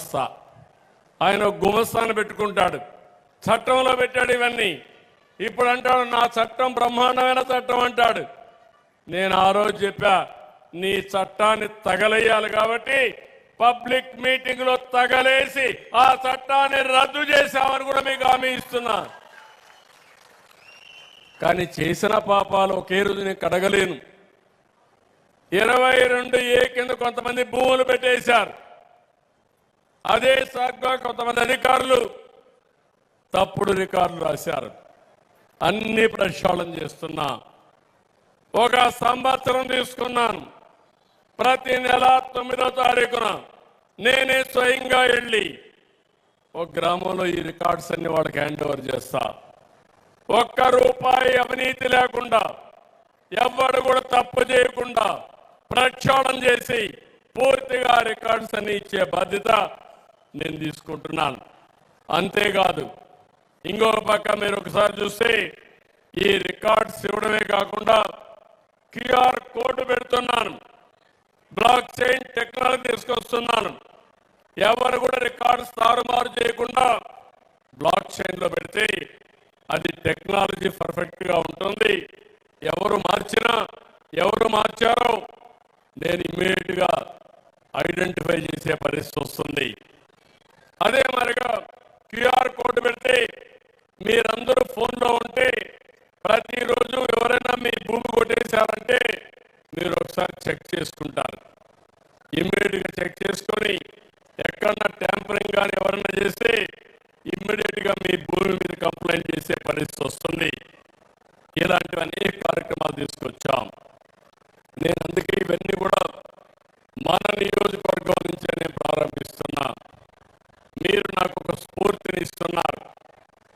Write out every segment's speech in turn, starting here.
గుమస్తా. ఆయన గుమస్తాను పెట్టుకుంటాడు, చట్టంలో పెట్టాడు ఇవన్నీ. ఇప్పుడు అంటాడు నా చట్టం బ్రహ్మాండమైన చట్టం అంటాడు. నేను ఆ రోజు చెప్పా, నీ చట్టాన్ని తగలేయాలి కాబట్టి పబ్లిక్ మీటింగ్ లో తగలేసి ఆ చట్టాన్ని రద్దు చేశామని కూడా మీకు హామీ ఇస్తున్నా. కానీ చేసిన పాపాలు ఒకే రోజు నేను కడగలేను. 22A కింద కొంతమంది భూములు పెట్టేశారు. అదే సాగ్గా కొంతమంది అధికారులు తప్పుడు రికార్డులు రాశారు. అన్ని ప్రక్షాళన చేస్తున్నా. ఒక సంవత్సరం తీసుకున్నాను. ప్రతి నెల 9వ తారీఖున నేనే స్వయంగా వెళ్ళి ఒక గ్రామంలో ఈ రికార్డ్స్ అన్ని వాళ్ళకి హ్యాండ్ ఓవర్ చేస్తా. ఒక్క రూపాయి అవినీతి లేకుండా, ఎవ్వడు కూడా తప్పు చేయకుండా ప్రక్షాళన చేసి పూర్తిగా రికార్డ్స్ అన్ని ఇచ్చే బాధ్యత నేను తీసుకుంటున్నాను. అంతేకాదు, ఇంకో పక్క మీరు ఒకసారి చూస్తే ఈ రికార్డ్స్ ఇవ్వడమే కాకుండా క్యూఆర్ కోడ్ పెడుతున్నాను, బ్లాక్ చైన్ టెక్నాలజీ తీసుకొస్తున్నాను. ఎవరు కూడా రికార్డ్స్ తారుమారు చేయకుండా బ్లాక్ చైన్ లో పెడితే అది టెక్నాలజీ పర్ఫెక్ట్ గా ఉంటుంది. ఎవరు మార్చినా, ఎవరు మార్చారో నేను ఇమ్మీడియట్ గా ఐడెంటిఫై చేసే పరిస్థితి వస్తుంది. అదే మరిగా క్యూఆర్ కోడ్ పెడితే మీరందరూ ఫోన్లో ఉంటే ప్రతిరోజు ఎవరైనా మీ భూమి కొట్టేశారంటే మీరు ఒకసారి చెక్ చేసుకుంటారు. ఇమ్మీడియట్ గా చెక్ చేసుకొని ఎక్కడన్నా ట్యాంపరింగ్ కానీ ఎవరైనా చేస్తే ఇమ్మీడియట్ గా మీ భూమి మీద కంప్లైంట్ చేసే పరిస్థితి వస్తుంది. ఇలాంటివి అనేక కార్యక్రమాలు తీసుకొచ్చాం. నేను అందుకే ఇవన్నీ కూడా మన నియోజకవర్గం నుంచే నేను ప్రారంభిస్తున్నా. మీరు నాకు ఒక స్ఫూర్తిని ఇస్తున్నారు.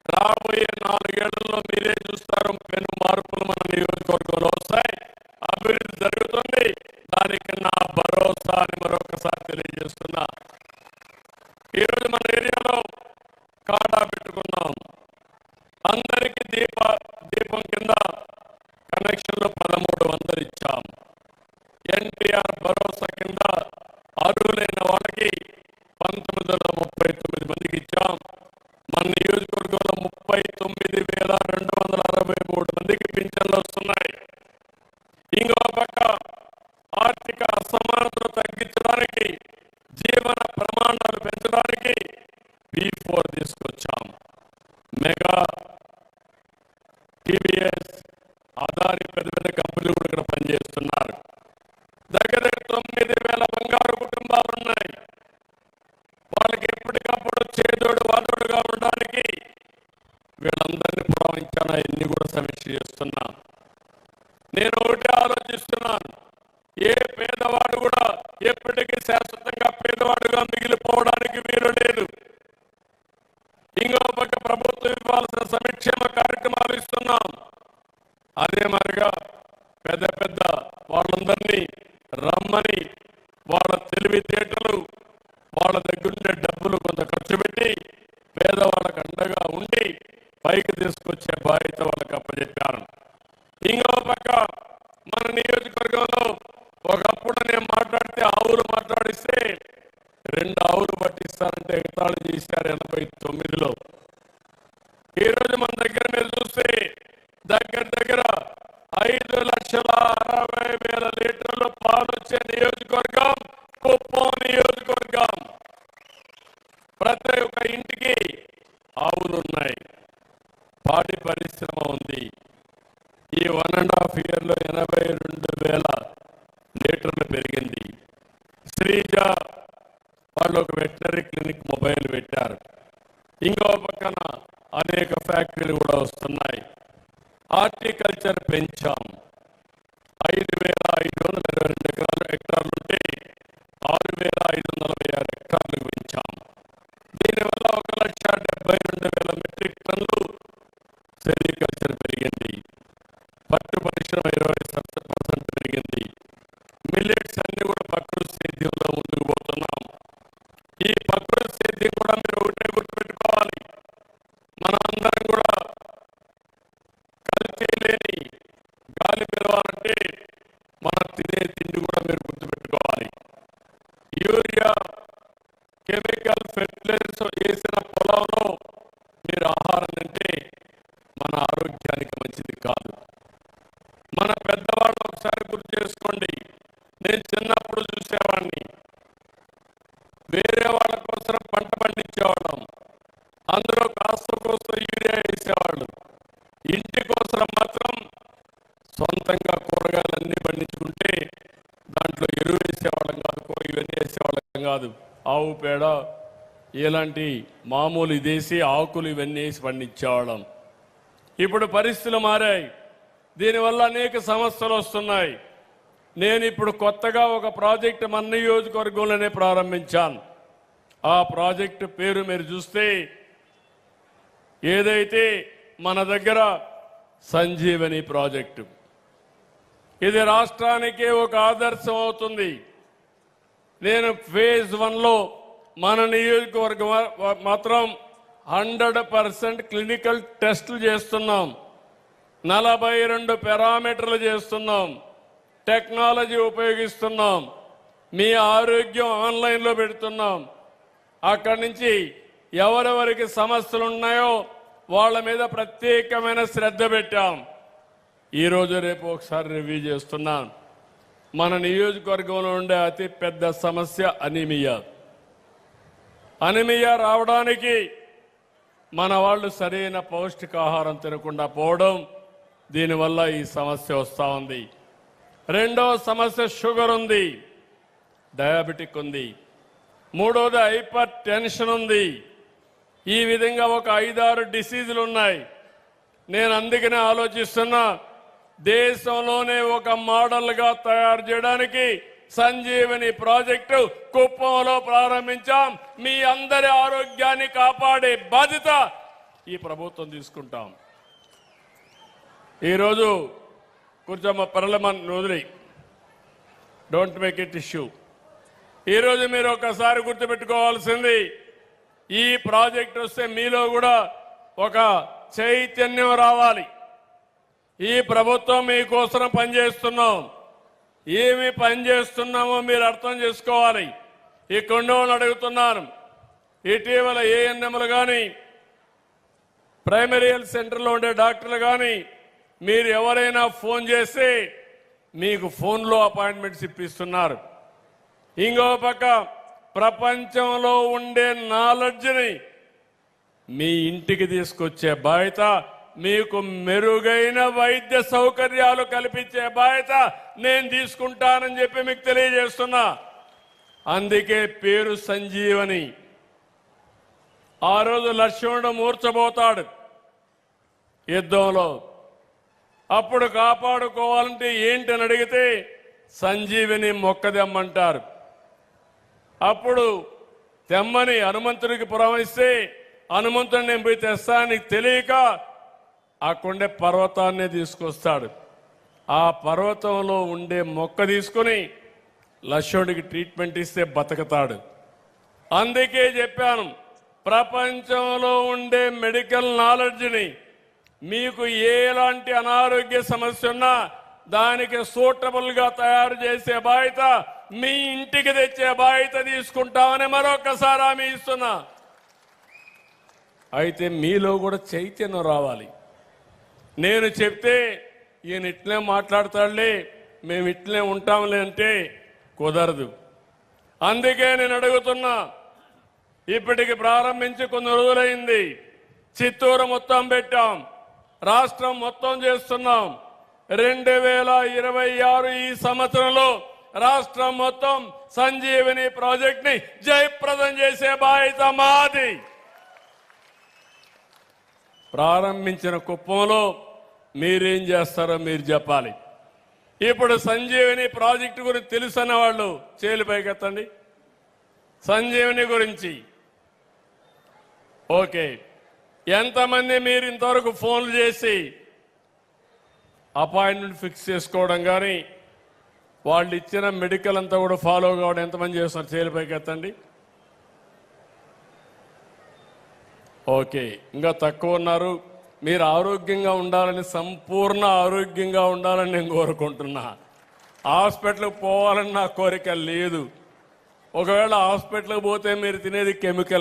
రాబోయే 4 ఏళ్లలో మీరే చూస్తారు, పెను మార్పులు మన నియోజకవర్గంలో వస్తాయి, అభివృద్ధి జరుగుతుంది. దానికి నా భరోసా అని మరొకసారి తెలియజేస్తున్నా. ఈరోజు మన ఏరియాలో కాటా పెట్టుకున్నాం. అందరికీ దీపం కింద కనెక్షన్లు 1300 ఇచ్చాం. ఎన్టీఆర్ భరోసా కింద అర్హులైన వాళ్ళకి 1939 మందికి ఇచ్చాం. మన నియోజకవర్గంలో 39,263 మందికి పింఛన్లు వస్తున్నాయి. ఇంకో పక్క ఆర్థిక అసమానతలు తగ్గించడానికి, జీవన ప్రమాణాలు పెంచడానికి P4 తీసుకొచ్చాం. మెగా, టీవీఎస్, అదాని పెద్ద పెద్ద కంపెనీలు కూడా ఇక్కడ పనిచేస్తున్నారు. దగ్గర 9,000 బంగారు కుటుంబాలు ఉన్నాయి. వాళ్ళకి ఎప్పటికప్పుడు చేదోడు వాదోడుగా ఉండడానికి వీళ్ళందరినీ పురవించాను. ఎన్ని కూడా సమీక్ష చేస్తున్నా. నేను ఒకటి ఆలోచిస్తున్నాను, ఏ పేదవాడు కూడా ఎప్పటికీ శాశ్వతంగా పేదవాడుగా మిగిలిపోవడానికి వీలు లేదు. ఇంకో పక్క ప్రభుత్వం ఇవ్వాల్సిన సంక్షేమ కార్యక్రమాలు ఇస్తున్నాం. అదే మరిగా పెద్ద పెద్ద వాళ్ళందరినీ రమ్మని వాళ్ళ తెలివితేటలు, వాళ్ళ దగ్గరుండే డబ్బులు కొంత ఖర్చు పెట్టి పేదవాళ్ళకు అండగా ఉండి పైకి తీసుకొచ్చే బాధ్యత వాళ్ళకి అప్పచెప్పారు. ఇంకో పక్క మన నియోజకవర్గంలో ఒకప్పుడు నేను మాట్లాడితే ఆవులు మాట్లాడిస్తే 2 ఆవులు పట్టిస్తారంటే ఎగతాళి చేశారు 89లో. ఈరోజు మన దగ్గర మీరు చూస్తే దగ్గర 5,60,60,000 లీటర్లు పాలు వచ్చే నియోజకవర్గం కుప్పం నియోజకవర్గం. ప్రతి ఒక్క ఇంటికి ఆవులు ఉన్నాయి. పాడి పరిశ్రమ ఉంది. ఈ 1.5 yearలో 82,000 లీటర్లు పెరిగింది. శ్రీజ వాళ్ళు ఒక వెటనరీ క్లినిక్ మొబైల్ పెట్టారు. ఇంకో పక్కన అనేక ఫ్యాక్టరీలు కూడా వస్తున్నాయి. హార్టికల్చర్ పెంచాం. 5,522 హెక్టార్లుంటే 6,546 హెక్టార్లకు పెంచాం. దీనివల్ల 1,72,000 మెట్రిక్ టన్నులు సెరికల్చర్ పెరిగింది. పట్టు పరిశ్రమ 20% పెరిగింది. మిల్లెట్స్ అన్ని కూడా ప్రకృతి సేద్యంలో ముందుకు పోతున్నాం. ఈ ప్రకృతి సేద్యం కూడా మీరు ఒకటే గుర్తుపెట్టుకోవాలి, మన అందరం కూడా కల్తీ లేని గాలి పెరగాలంటే మనం తినే తిండి కూడా మీరు గుర్తుపెట్టుకోవాలి. యూరియా, కెమికల్స్ వేసిన పొలంలో మీరు ఆహారం తింటే మన ఆరోగ్యానికి మంచిది కాదు. మన పెద్దవాళ్ళు ఒకసారి గుర్తు చేసుకోండి. నేను చిన్నప్పుడు చూసేవాడిని, వేరే వాళ్ళ కోసం పంట పండించేవాళ్ళం, అందులో కాస్త కోస్త యూరియా వేసేవాళ్ళు. ఇంటి కోసం మాత్రం సొంతంగా కూరగాయలన్నీ పండించుకుంటే దాంట్లో ఎరువు వేసేవాళ్ళం కాదు, ఇవన్నీ వేసేవాళ్ళం కాదు. ఆవు పేడ ఇలాంటి మామూలు దేశీ ఆకులు ఇవన్నీ వేసి పండించేవాళ్ళం. ఇప్పుడు పరిస్థితులు మారాయి. దీనివల్ల అనేక సమస్యలు వస్తున్నాయి. నేను ఇప్పుడు కొత్తగా ఒక ప్రాజెక్టు మన నియోజకవర్గంలోనే ప్రారంభించాను. ఆ ప్రాజెక్టు పేరు మీరు చూస్తే ఏదైతే మన దగ్గర సంజీవని ప్రాజెక్టు, ఇది రాష్ట్రానికే ఒక ఆదర్శం అవుతుంది. నేను ఫేజ్ 1లో మన నియోజకవర్గం మాత్రం 100% క్లినికల్ టెస్టులు చేస్తున్నాం, 42 పారామీటర్లు చేస్తున్నాం, టెక్నాలజీ ఉపయోగిస్తున్నాం, మీ ఆరోగ్యం ఆన్లైన్లో పెడుతున్నాం. అక్కడి నుంచి ఎవరెవరికి సమస్యలు ఉన్నాయో వాళ్ళ మీద ప్రత్యేకమైన శ్రద్ధ పెట్టాం. ఈరోజు రేపు ఒకసారి రివ్యూ చేస్తున్నాం. మన నియోజకవర్గంలో ఉండే అతి పెద్ద సమస్య అనీమియా. అనీమియా రావడానికి మన వాళ్ళు సరైన పౌష్టికాహారం తినకుండా పోవడం, దీనివల్ల ఈ సమస్య వస్తూ ఉంది. రెండో సమస్య షుగర్ ఉంది, డయాబెటిక్ ఉంది, మూడోది హైపర్ టెన్షన్ ఉంది. ఈ విధంగా ఒక 5-6 డిసీజులు ఉన్నాయి. నేను అందుకనే ఆలోచిస్తున్నా, దేశంలోనే ఒక మోడల్గా తయారు చేయడానికి సంజీవని ప్రాజెక్టు కుప్పంలో ప్రారంభించాం. మీ అందరి ఆరోగ్యాన్ని కాపాడే బాధ్యత ఈ ప్రభుత్వం తీసుకుంటాం. ఈరోజు కూర్చోమ్మ పర్లమన్ వదిలి, డోంట్ మేక్ ఇట్ ఇష్యూ. ఈరోజు మీరు ఒకసారి గుర్తుపెట్టుకోవాల్సింది, ఈ ప్రాజెక్ట్ వస్తే మీలో కూడా ఒక చైతన్యం రావాలి. ఈ ప్రభుత్వం మీకోసం పనిచేస్తున్నాం. ఏమి పనిచేస్తున్నామో మీరు అర్థం చేసుకోవాలి. ఈ కొండోళ్ళు అడుగుతున్నాను, ఇటీవల ఏఎన్ఎంలు కానీ ప్రైమరీ హెల్త్ సెంటర్లో ఉండే డాక్టర్లు కానీ మీరు ఎవరైనా ఫోన్ చేస్తే మీకు ఫోన్లో అపాయింట్మెంట్స్ ఇప్పిస్తున్నారు. ఇంకో పక్క ప్రపంచంలో ఉండే నాలెడ్జ్ని మీ ఇంటికి తీసుకొచ్చే బాధ్యత, మీకు మెరుగైన వైద్య సౌకర్యాలు కల్పించే బాధ్యత నేను తీసుకుంటానని చెప్పి మీకు తెలియజేస్తున్నా. అందుకే పేరు సంజీవని. ఆ రోజు లక్ష్మణుడు మూర్చబోతాడు యుద్ధంలో, అప్పుడు కాపాడుకోవాలంటే ఏంటని అడిగితే సంజీవని మొక్కదెమ్మంటారు. అప్పుడు తెమ్మని హనుమంతుడికి పురమిస్తే హనుమంతుడిని నేను పోయి తెస్తానికి తెలియక ఆ కొండ పర్వతాన్ని తీసుకొస్తాడు. ఆ పర్వతంలో ఉండే మొక్క తీసుకుని లక్ష్మణుడికి ట్రీట్మెంట్ ఇస్తే బతకతాడు. అందుకే చెప్పాను, ప్రపంచంలో ఉండే మెడికల్ నాలెడ్జ్ని మీకు ఎలాంటి అనారోగ్య సమస్య ఉన్నా దానికి సూటబుల్గా తయారు చేసే బాధ్యత, మీ ఇంటికి తెచ్చే బాధ్యత తీసుకుంటామని మరొకసారి హామీ ఇస్తున్నా. అయితే మీలో కూడా చైతన్యం రావాలి. నేను చెప్తే ఈయన ఇట్లే మాట్లాడతాడులే, మేము ఇట్లే ఉంటాంలే అంటే కుదరదు. అందుకే నేను అడుగుతున్నా, ఇప్పటికి ప్రారంభించి కొన్ని రోజులైంది, చిత్తూరు మొత్తం పెట్టాం, రాష్ట్రం మొత్తం చేస్తున్నాం. 2026 ఈ సంవత్సరంలో రాష్ట్రం మొత్తం సంజీవని ప్రాజెక్ట్ ని జయప్రదం చేసే బాధ్యత మాది. ప్రారంభించిన కుప్పంలో మీరేం చేస్తారో మీరు చెప్పాలి. ఇప్పుడు సంజీవని ప్రాజెక్టు గురించి తెలుసన్న వాళ్ళు చేలు పైకెత్తండి. సంజీవని గురించి ఓకే, ఎంతమంది మీరు ఇంతవరకు ఫోన్లు చేసి అపాయింట్మెంట్ ఫిక్స్ చేసుకోవడం కానీ వాళ్ళు ఇచ్చిన మెడికల్ అంతా కూడా ఫాలో కావడం ఎంతమంది చేస్తున్నారు? చేలు పైకెత్తండి. ఓకే, ఇంకా తక్కువ ఉన్నారు. మీరు ఆరోగ్యంగా ఉండాలని, సంపూర్ణ ఆరోగ్యంగా ఉండాలని నేను కోరుకుంటున్నా. హాస్పిటల్కి పోవాలని నా కోరిక లేదు. ఒకవేళ హాస్పిటల్కి పోతే మీరు తినేది కెమికల్